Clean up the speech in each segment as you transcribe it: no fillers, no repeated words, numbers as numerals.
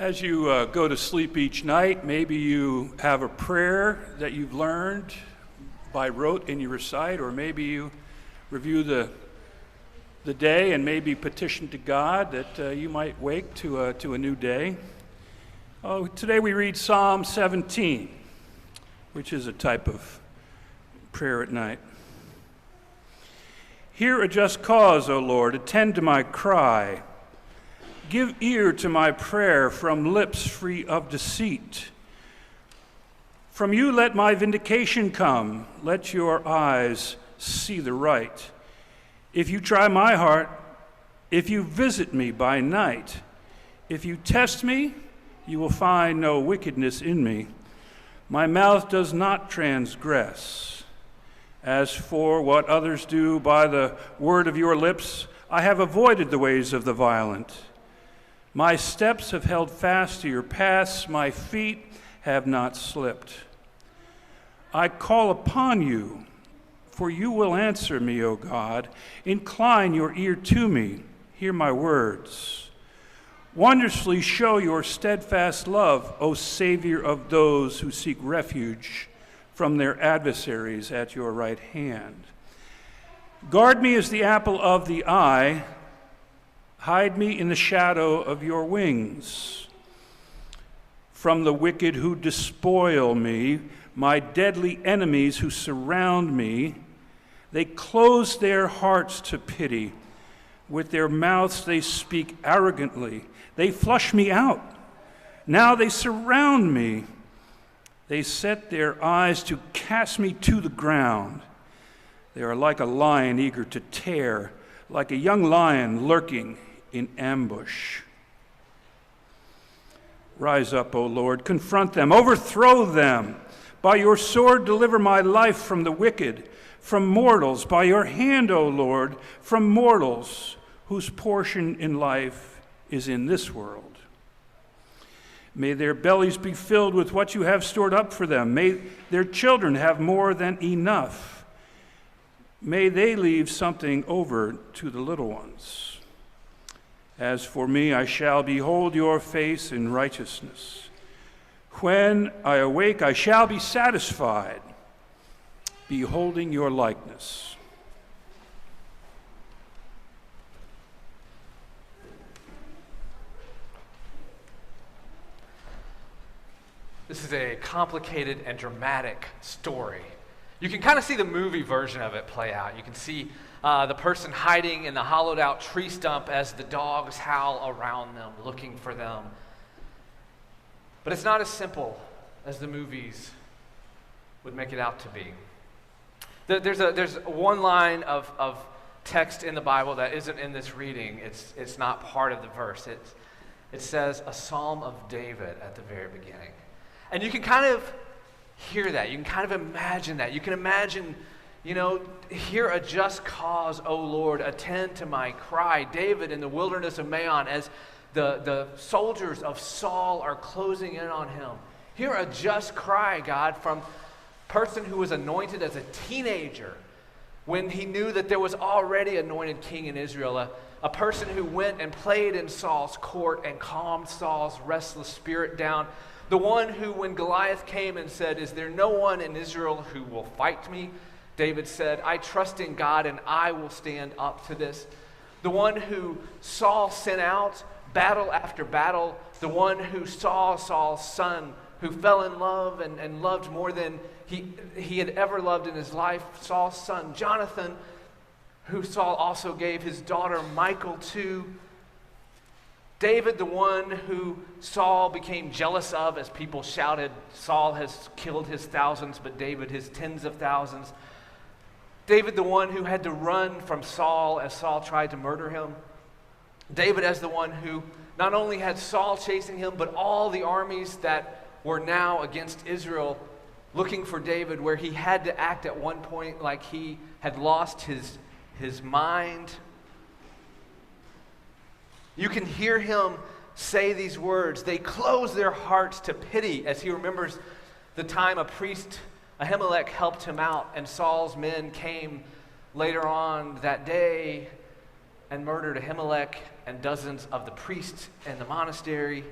As you go to sleep each night, maybe you have a prayer that you've learned by rote and you recite, or maybe you review the day and maybe petition to God that you might wake to a new day. Today we read Psalm 17, which is a type of prayer at night. Hear a just cause, O Lord, attend to my cry. Give ear to my prayer from lips free of deceit. From you let my vindication come. Let your eyes see the right. If you try my heart, if you visit me by night, if you test me, you will find no wickedness in me. My mouth does not transgress. As for what others do by the word of your lips, I have avoided the ways of the violent. My steps have held fast to your paths, my feet have not slipped. I call upon you, for you will answer me, O God. Incline your ear to me, hear my words. Wondrously show your steadfast love, O Savior of those who seek refuge from their adversaries at your right hand. Guard me as the apple of the eye. Hide me in the shadow of your wings. From the wicked who despoil me, my deadly enemies who surround me, they close their hearts to pity. With their mouths they speak arrogantly. They flush me out. Now they surround me. They set their eyes to cast me to the ground. They are like a lion eager to tear, like a young lion lurking in ambush. Rise up, O Lord, confront them, overthrow them. By your sword deliver my life from the wicked, from mortals. By your hand, O Lord, from mortals whose portion in life is in this world. May their bellies be filled with what you have stored up for them. May their children have more than enough. May they leave something over to the little ones. As for me, I shall behold your face in righteousness. When I awake, I shall be satisfied, beholding your likeness. This is a complicated and dramatic story. You can kind of see the movie version of it play out. You can see the person hiding in the hollowed out tree stump as the dogs howl around them, looking for them. But it's not as simple as the movies would make it out to be. There's one line of text in the Bible that isn't in this reading. It's not part of the verse. It says a Psalm of David at the very beginning. And you can kind of hear that. You can kind of imagine that. You can imagine, hear a just cause, O Lord, attend to my cry. David in the wilderness of Maon as the soldiers of Saul are closing in on him. Hear a just cry, God, from a person who was anointed as a teenager when he knew that there was already anointed king in Israel, a person who went and played in Saul's court and calmed Saul's restless spirit down. The one who, when Goliath came and said, "Is there no one in Israel who will fight me?" David said, "I trust in God and I will stand up to this." The one who Saul sent out, battle after battle. The one who saw Saul's son, who fell in love and loved more than he had ever loved in his life. Saul's son, Jonathan, who Saul also gave his daughter Michal to. David, the one who Saul became jealous of as people shouted, Saul has killed his thousands, but David his tens of thousands. David, the one who had to run from Saul as Saul tried to murder him. David as the one who not only had Saul chasing him, but all the armies that were now against Israel looking for David, where he had to act at one point like he had lost his mind. You can hear him say these words. They close their hearts to pity as he remembers the time a priest, Ahimelech, helped him out, and Saul's men came later on that day and murdered Ahimelech and dozens of the priests in the monastery.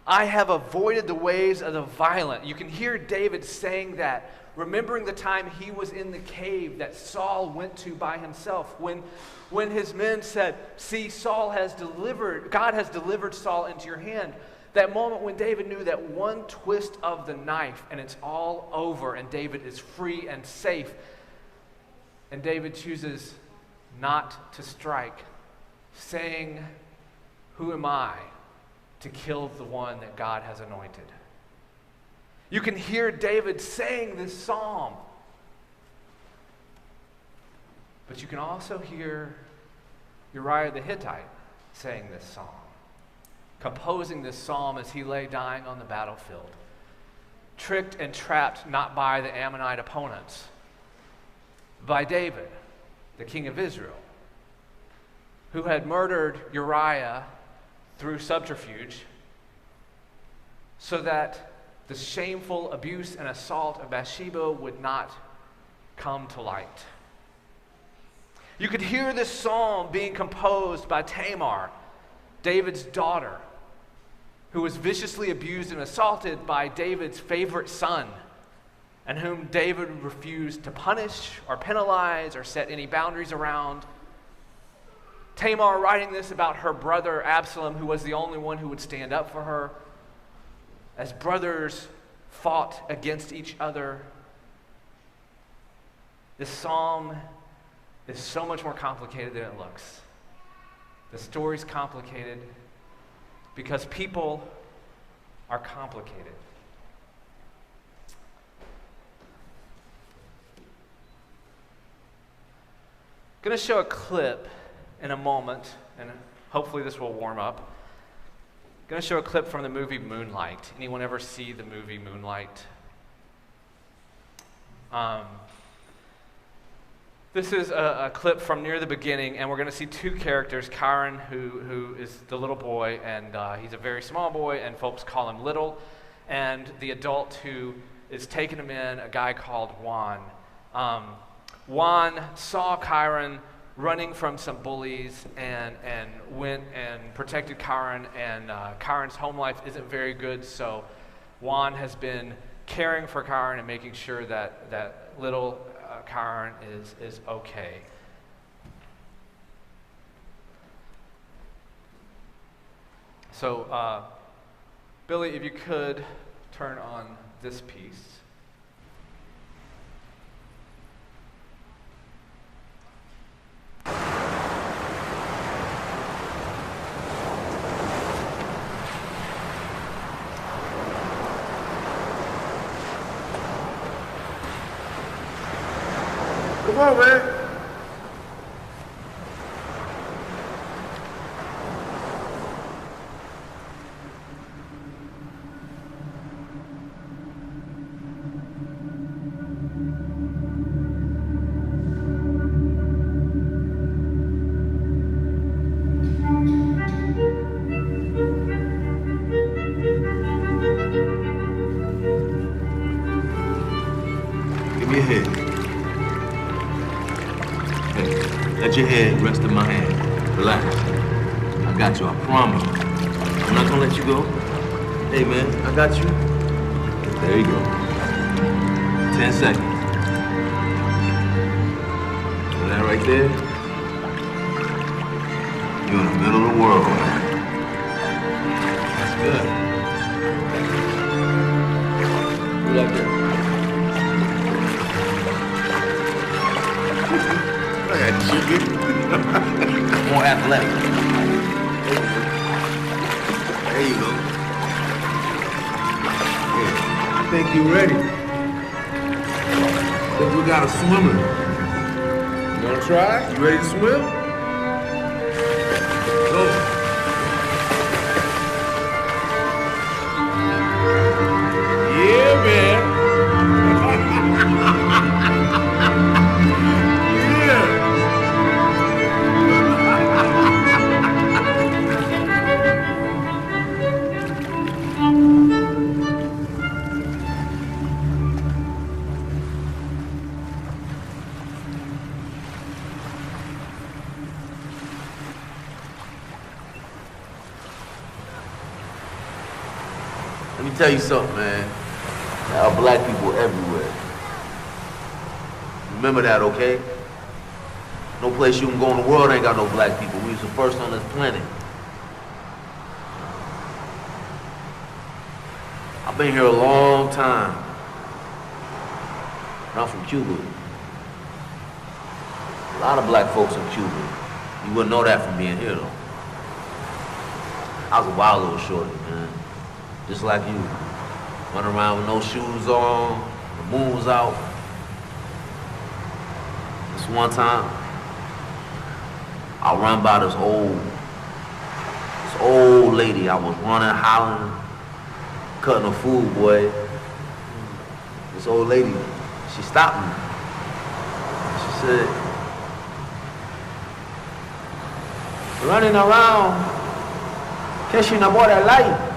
I have avoided the ways of the violent. You can hear David saying that, remembering the time he was in the cave that Saul went to by himself. When his men said, see, God has delivered Saul into your hand. That moment when David knew that one twist of the knife and it's all over and David is free and safe. And David chooses not to strike, saying, who am I to kill the one that God has anointed? You can hear David saying this psalm. But you can also hear Uriah the Hittite saying this psalm, composing this psalm as he lay dying on the battlefield, tricked and trapped not by the Ammonite opponents, by David, the king of Israel, who had murdered Uriah through subterfuge so that the shameful abuse and assault of Bathsheba would not come to light. You could hear this psalm being composed by Tamar, David's daughter, who was viciously abused and assaulted by David's favorite son, and whom David refused to punish or penalize or set any boundaries around. Tamar writing this about her brother Absalom, who was the only one who would stand up for her, as brothers fought against each other. This psalm is so much more complicated than it looks. The story's complicated because people are complicated. I'm going to show a clip in a moment, and hopefully this will warm up. I'm going to show a clip from the movie Moonlight. Anyone ever see the movie Moonlight? This is a clip from near the beginning, and we're going to see two characters, Kyron, who is the little boy, and he's a very small boy, and folks call him Little, and the adult who is taking him in, a guy called Juan. Juan saw Kyron running from some bullies and went and protected Kyron, and Kyron's home life isn't very good, so Juan has been caring for Kyron and making sure that little Kyron is okay. So, Billy, if you could turn on this piece. Come on, man. Give me a head. Let your head rest in my hand. Relax. I got you, I promise. I'm not gonna let you go. Hey man, I got you. There you go. 10 seconds. See that right there? You're in the middle of the world. That's good. You like that? More athletic. There you go. Yeah, I think you're ready. I think we got a swimmer. You wanna try? You ready to swim? Go. Yeah, man. Let me tell you something, man. There are black people everywhere. Remember that, okay? No place you can go in the world ain't got no black people. We was the first on this planet. I've been here a long time. And I'm from Cuba. A lot of black folks in Cuba. You wouldn't know that from being here, though. I was a wild little shorty, man. Just like you. Running around with no shoes on, the moon was out. This one time, I run by this old lady. I was running, hollering, cutting her food, boy. This old lady, she stopped me. She said, running around, que se enamora el light.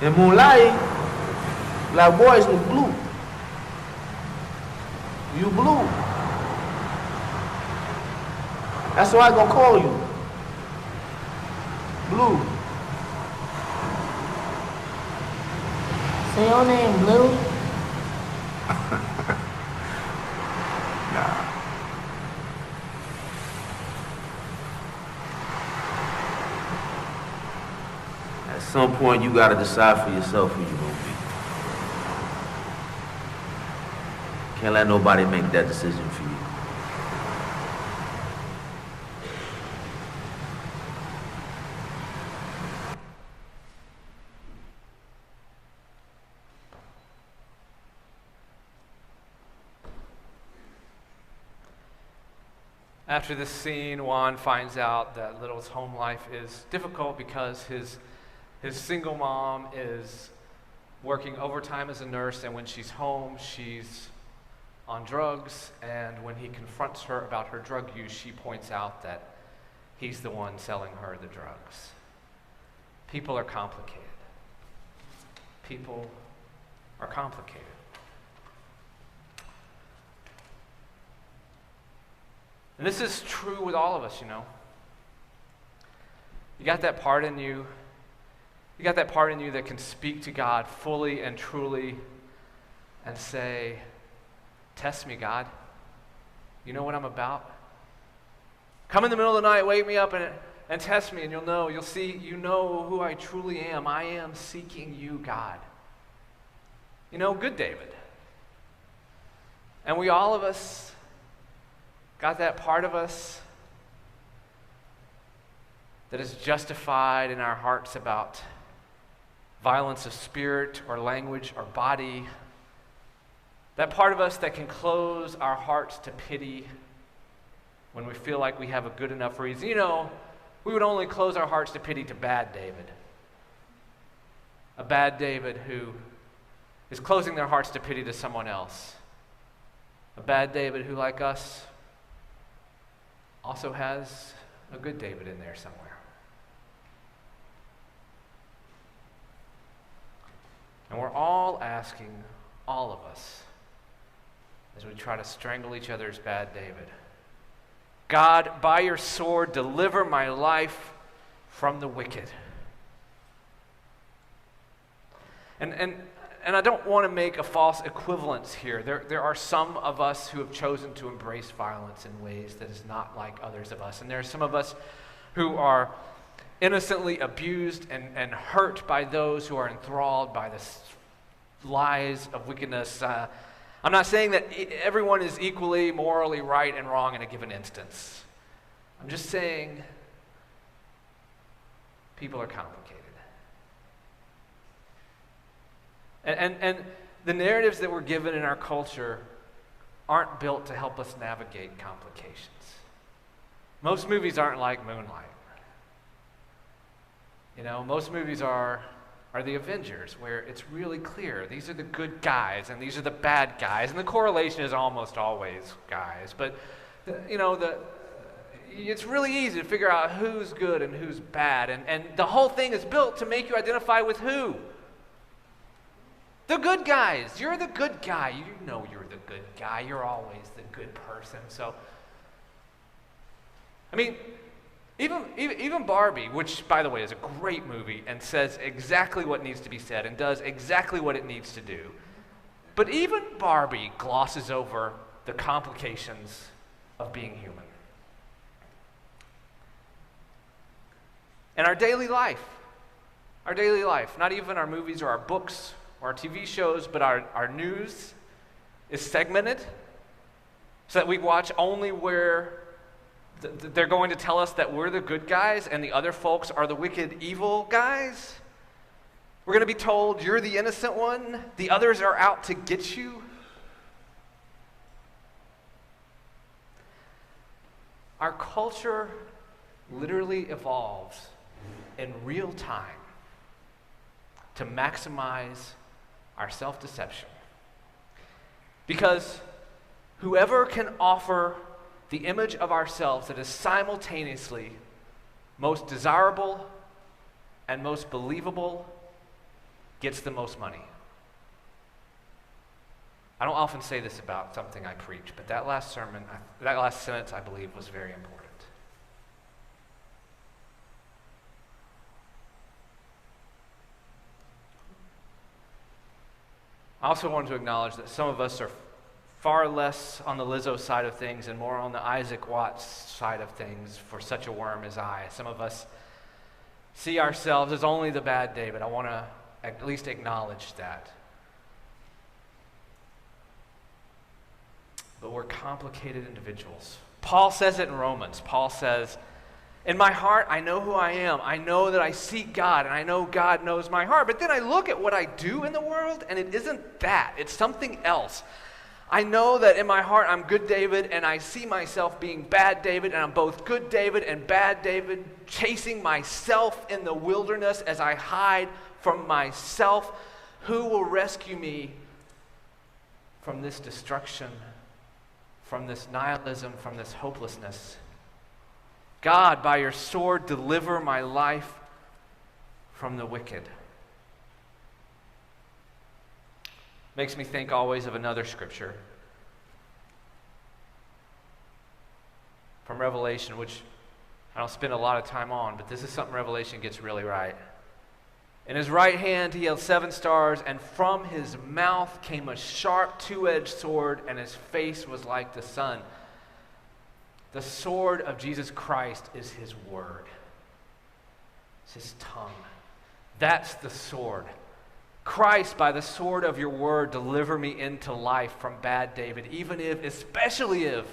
In moonlight, black boys look blue. You blue. That's why I gonna call you. Blue. Say your name, Blue. Nah. At some point, you gotta decide for yourself who you're gonna be. Can't let nobody make that decision for you. After this scene, Juan finds out that Little's home life is difficult because his single mom is working overtime as a nurse, and when she's home, she's on drugs, and when he confronts her about her drug use, she points out that he's the one selling her the drugs. People are complicated. People are complicated. And this is true with all of us, you know. You got that part in you. You got that part in you that can speak to God fully and truly and say, test me, God. You know what I'm about? Come in the middle of the night, wake me up and test me, and you'll know. You'll see, you know who I truly am. I am seeking you, God. You know, good David. And all of us, got that part of us that is justified in our hearts about violence of spirit or language or body. That part of us that can close our hearts to pity when we feel like we have a good enough reason. You know, we would only close our hearts to pity to bad David. A bad David who is closing their hearts to pity to someone else. A bad David who, like us, also has a good David in there somewhere. And we're all asking, all of us, as we try to strangle each other's bad David, God, by your sword, deliver my life from the wicked. And I don't want to make a false equivalence here. There are some of us who have chosen to embrace violence in ways that is not like others of us. And there are some of us who are innocently abused and hurt by those who are enthralled by the lies of wickedness. I'm not saying that everyone is equally morally right and wrong in a given instance. I'm just saying people are complicated. And the narratives that we're given in our culture aren't built to help us navigate complications. Most movies aren't like Moonlight. You know, most movies are the Avengers, where it's really clear these are the good guys and these are the bad guys, and the correlation is almost always guys. But it's really easy to figure out who's good and who's bad, and the whole thing is built to make you identify with who? The good guys. You're the good guy. You know you're the good guy. You're always the good person. So, I mean, Even Barbie, which, by the way, is a great movie and says exactly what needs to be said and does exactly what it needs to do. But even Barbie glosses over the complications of being human. And our daily life, not even our movies or our books or our TV shows, but our news is segmented so that we watch only where they're going to tell us that we're the good guys and the other folks are the wicked, evil guys. We're going to be told you're the innocent one, the others are out to get you. Our culture literally evolves in real time to maximize our self-deception. Because whoever can offer the image of ourselves that is simultaneously most desirable and most believable gets the most money. I don't often say this about something I preach, but that last sentence, I believe, was very important. I also want to acknowledge that some of us are far less on the Lizzo side of things and more on the Isaac Watts side of things for such a worm as I. Some of us see ourselves as only the bad David. I want to at least acknowledge that. But we're complicated individuals. Paul says it in Romans. Paul says, in my heart, I know who I am. I know that I seek God, and I know God knows my heart. But then I look at what I do in the world, and it isn't that. It's something else. I know that in my heart I'm good David, and I see myself being bad David, and I'm both good David and bad David, chasing myself in the wilderness as I hide from myself. Who will rescue me from this destruction, from this nihilism, from this hopelessness? God, by your sword, deliver my life from the wicked. Makes me think always of another scripture from Revelation, which I don't spend a lot of time on, but this is something Revelation gets really right. In his right hand he held 7 stars, and from his mouth came a sharp two-edged sword, and his face was like the sun. The sword of Jesus Christ is his word. It's his tongue. That's the sword. Christ, by the sword of your word, deliver me into life from bad David, especially if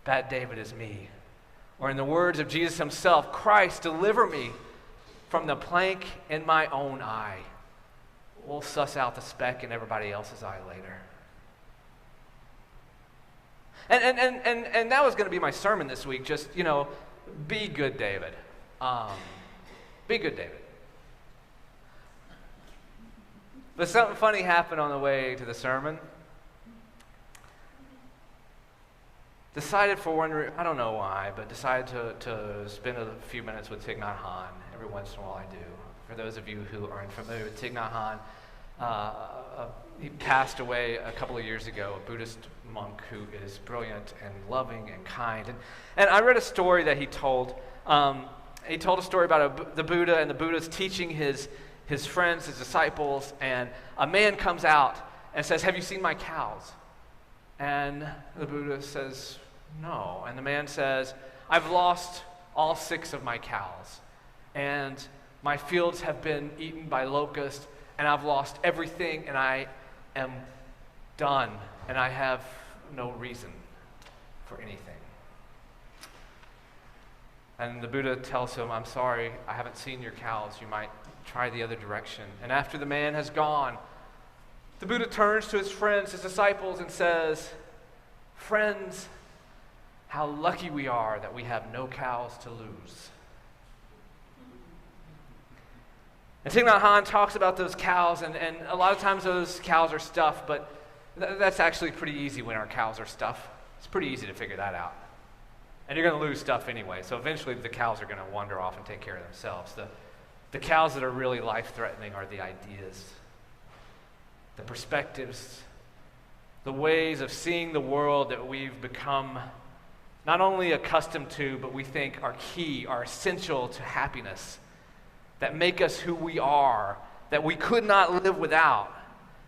bad David is me. Or in the words of Jesus himself, Christ, deliver me from the plank in my own eye. We'll suss out the speck in everybody else's eye later. And that was going to be my sermon this week, just, be good, David. Be good, David. But something funny happened on the way to the sermon. Decided for one reason, I don't know why, but decided to spend a few minutes with Thich Nhat Hanh. Every once in a while I do. For those of you who aren't familiar with Thich Nhat Hanh, he passed away a couple of years ago, a Buddhist monk who is brilliant and loving and kind. And I read a story that he told. He told a story about the Buddha, and the Buddha's teaching his friends, his disciples, and a man comes out and says, "Have you seen my cows?" And the Buddha says, "No." And the man says, "I've lost all 6 of my cows, and my fields have been eaten by locusts, and I've lost everything, and I am done, and I have no reason for anything." And the Buddha tells him, "I'm sorry, I haven't seen your cows. You might try the other direction." And after the man has gone, the Buddha turns to his friends, his disciples, and says, "Friends, how lucky we are that we have no cows to lose." And Thich Nhat Hanh talks about those cows, and a lot of times those cows are stuffed, but that's actually pretty easy when our cows are stuffed. It's pretty easy to figure that out. And you're going to lose stuff anyway, so eventually the cows are going to wander off and take care of themselves. The cows that are really life-threatening are the ideas, the perspectives, the ways of seeing the world that we've become not only accustomed to, but we think are key, are essential to happiness, that make us who we are, that we could not live without,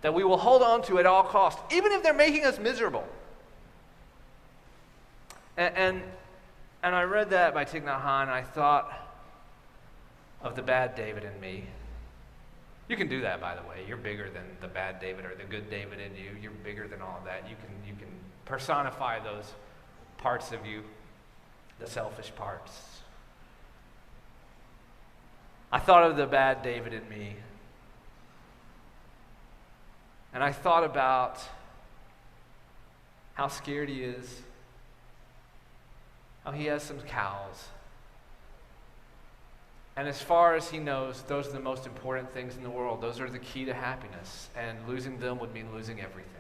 that we will hold on to at all costs, even if they're making us miserable. And I read that by Thich Nhat Hanh, and I thought of the bad David in me. You can do that, by the way. You're bigger than the bad David or the good David in you. You're bigger than all of that. You can personify those parts of you, the selfish parts. I thought of the bad David in me. And I thought about how scared he is, how he has some cows. And as far as he knows, those are the most important things in the world. Those are the key to happiness. And losing them would mean losing everything.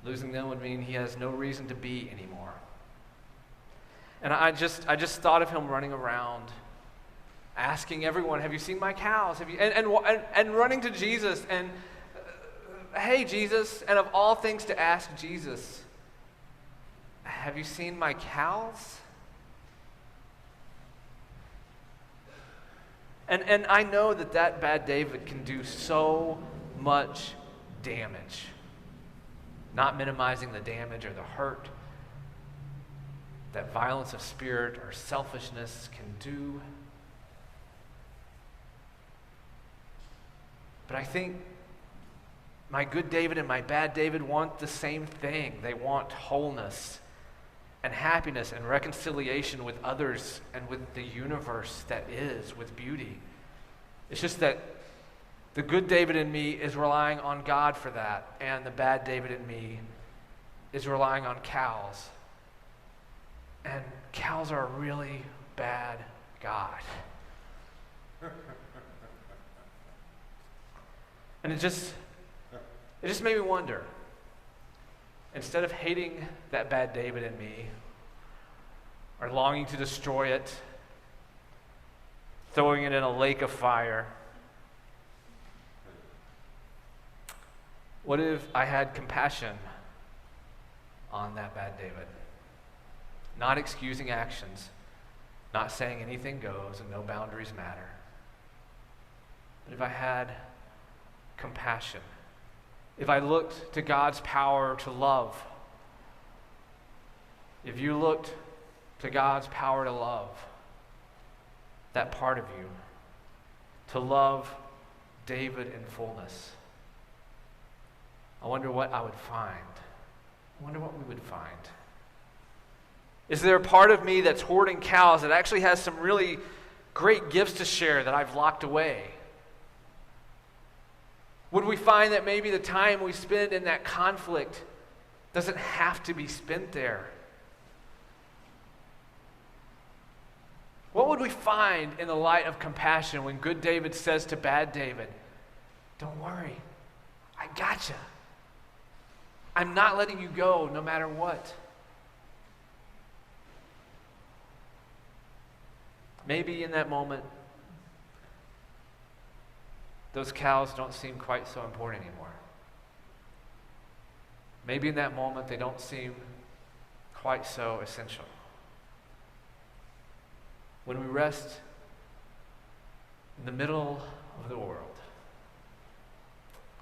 Losing them would mean he has no reason to be anymore. And I just thought of him running around, asking everyone, "Have you seen my cows? Have you?" And running to Jesus and, "Hey, Jesus," and of all things to ask Jesus, "Have you seen my cows?" And I know that bad David can do so much damage. Not minimizing the damage or the hurt that violence of spirit or selfishness can do. But I think my good David and my bad David want the same thing. They want wholeness and happiness and reconciliation with others and with the universe that is, with beauty. It's just that the good David in me is relying on God for that, and the bad David in me is relying on cows. And cows are a really bad God. And it just made me wonder, instead of hating that bad David in me, or longing to destroy it, throwing it in a lake of fire, what if I had compassion on that bad David? Not excusing actions, not saying anything goes and no boundaries matter. But if I had compassion, if I looked to God's power to love, if you looked to God's power to love, that part of you, to love David in fullness, I wonder what I would find. I wonder what we would find. Is there a part of me that's hoarding cows that actually has some really great gifts to share that I've locked away? Would we find that maybe the time we spend in that conflict doesn't have to be spent there? What would we find in the light of compassion when good David says to bad David, "Don't worry, I gotcha. I'm not letting you go no matter what." Maybe in that moment, those cows don't seem quite so important anymore. Maybe in that moment, they don't seem quite so essential. When we rest in the middle of the world,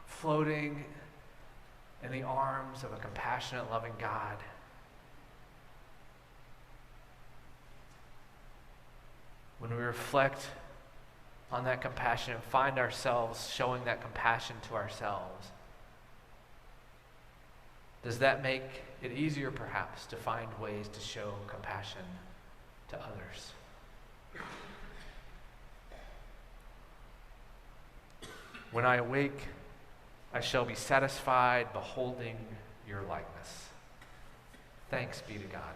floating in the arms of a compassionate, loving God, when we reflect on that compassion and find ourselves showing that compassion to ourselves, does that make it easier perhaps to find ways to show compassion to others? When I awake, I shall be satisfied beholding your likeness. Thanks be to God.